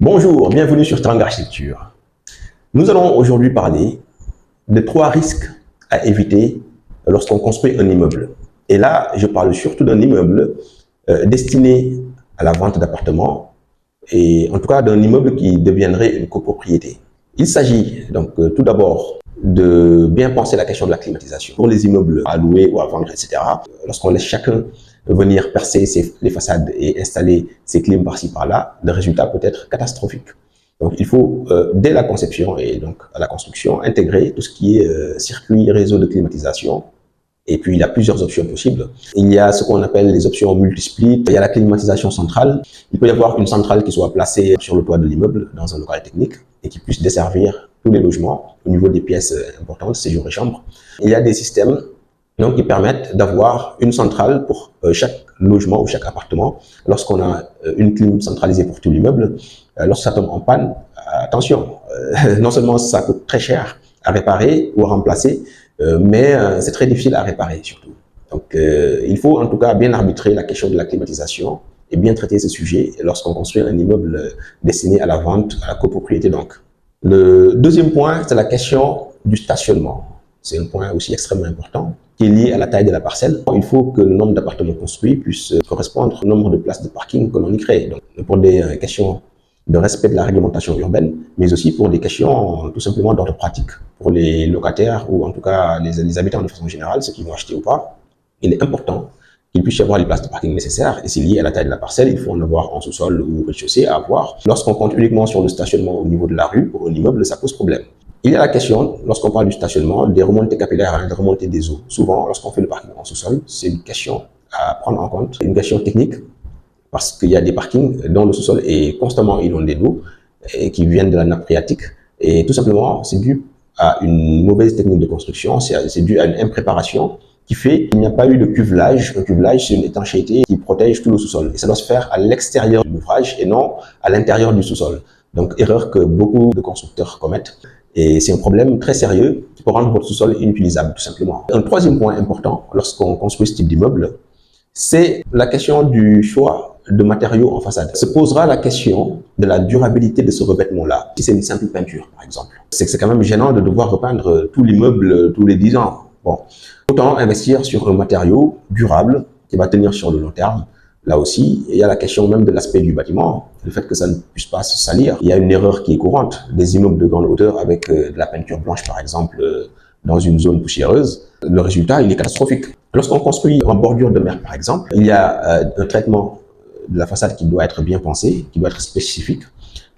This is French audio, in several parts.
Bonjour, bienvenue sur Trang Architecture. Nous allons aujourd'hui parler de 3 risques à éviter lorsqu'on construit un immeuble. Et là, je parle surtout d'un immeuble destiné à la vente d'appartements et en tout cas d'un immeuble qui deviendrait une copropriété. Il s'agit donc tout d'abord de bien penser la question de la climatisation. Pour les immeubles à louer ou à vendre, etc., lorsqu'on laisse chacun venir percer les façades et installer ses clims par-ci par-là, le résultat peut être catastrophique. Donc il faut, dès la conception et donc à la construction, intégrer tout ce qui est circuit, réseau de climatisation. Et puis il y a plusieurs options possibles. Il y a ce qu'on appelle les options multisplit, il y a la climatisation centrale. Il peut y avoir une centrale qui soit placée sur le toit de l'immeuble, dans un local technique, et qui puisse desservir tous les logements au niveau des pièces importantes, séjours et chambres. Il y a des systèmes donc, qui permettent d'avoir une centrale pour chaque logement ou chaque appartement. Lorsqu'on a une clim centralisée pour tout l'immeuble, lorsque ça tombe en panne, attention, non seulement ça coûte très cher à réparer ou à remplacer, mais c'est très difficile à réparer surtout. Donc il faut en tout cas bien arbitrer la question de la climatisation et bien traiter ce sujet lorsqu'on construit un immeuble destiné à la vente, à la copropriété donc. Le deuxième point, c'est la question du stationnement. C'est un point aussi extrêmement important qui est lié à la taille de la parcelle. Il faut que le nombre d'appartements construits puisse correspondre au nombre de places de parking que l'on y crée. Donc, pour des questions de respect de la réglementation urbaine, mais aussi pour des questions tout simplement d'ordre pratique pour les locataires ou en tout cas les habitants de façon générale, ceux qui vont acheter ou pas. Il est important qu'il puisse y avoir les places de parking nécessaires et c'est lié à la taille de la parcelle, il faut en avoir en sous-sol ou au rez-de-chaussée à avoir. Lorsqu'on compte uniquement sur le stationnement au niveau de la rue pour un immeuble, ça pose problème. Il y a la question, lorsqu'on parle du stationnement, des remontées capillaires, des remontées des eaux. Souvent, lorsqu'on fait le parking en sous-sol, c'est une question à prendre en compte, une question technique, parce qu'il y a des parkings dont le sous-sol est constamment inondé d'eau et qui viennent de la nappe phréatique. Et tout simplement, c'est dû à une mauvaise technique de construction, c'est dû à une impréparation qui fait qu'il n'y a pas eu de cuvelage. Un cuvelage, c'est une étanchéité qui protège tout le sous-sol. Et ça doit se faire à l'extérieur de l'ouvrage et non à l'intérieur du sous-sol. Donc, erreur que beaucoup de constructeurs commettent. Et c'est un problème très sérieux qui peut rendre votre sous-sol inutilisable, tout simplement. Un troisième point important lorsqu'on construit ce type d'immeuble, c'est la question du choix de matériaux en façade. Se posera la question de la durabilité de ce revêtement-là. Si c'est une simple peinture, par exemple. C'est que c'est quand même gênant de devoir repeindre tout l'immeuble tous les 10 ans. Bon, autant investir sur un matériau durable qui va tenir sur le long terme. Là aussi, il y a la question même de l'aspect du bâtiment, le fait que ça ne puisse pas se salir. Il y a une erreur qui est courante. Des immeubles de grande hauteur avec de la peinture blanche, par exemple, dans une zone poussiéreuse, le résultat, il est catastrophique. Lorsqu'on construit en bordure de mer, par exemple, il y a un traitement de la façade qui doit être bien pensé, qui doit être spécifique,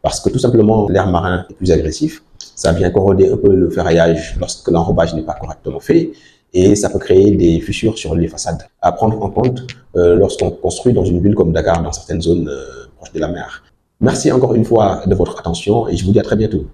parce que tout simplement, l'air marin est plus agressif. Ça vient corroder un peu le ferraillage lorsque l'enrobage n'est pas correctement fait, et ça peut créer des fissures sur les façades. À prendre en compte lorsqu'on construit dans une ville comme Dakar, dans certaines zones proches de la mer. Merci encore une fois de votre attention et je vous dis à très bientôt.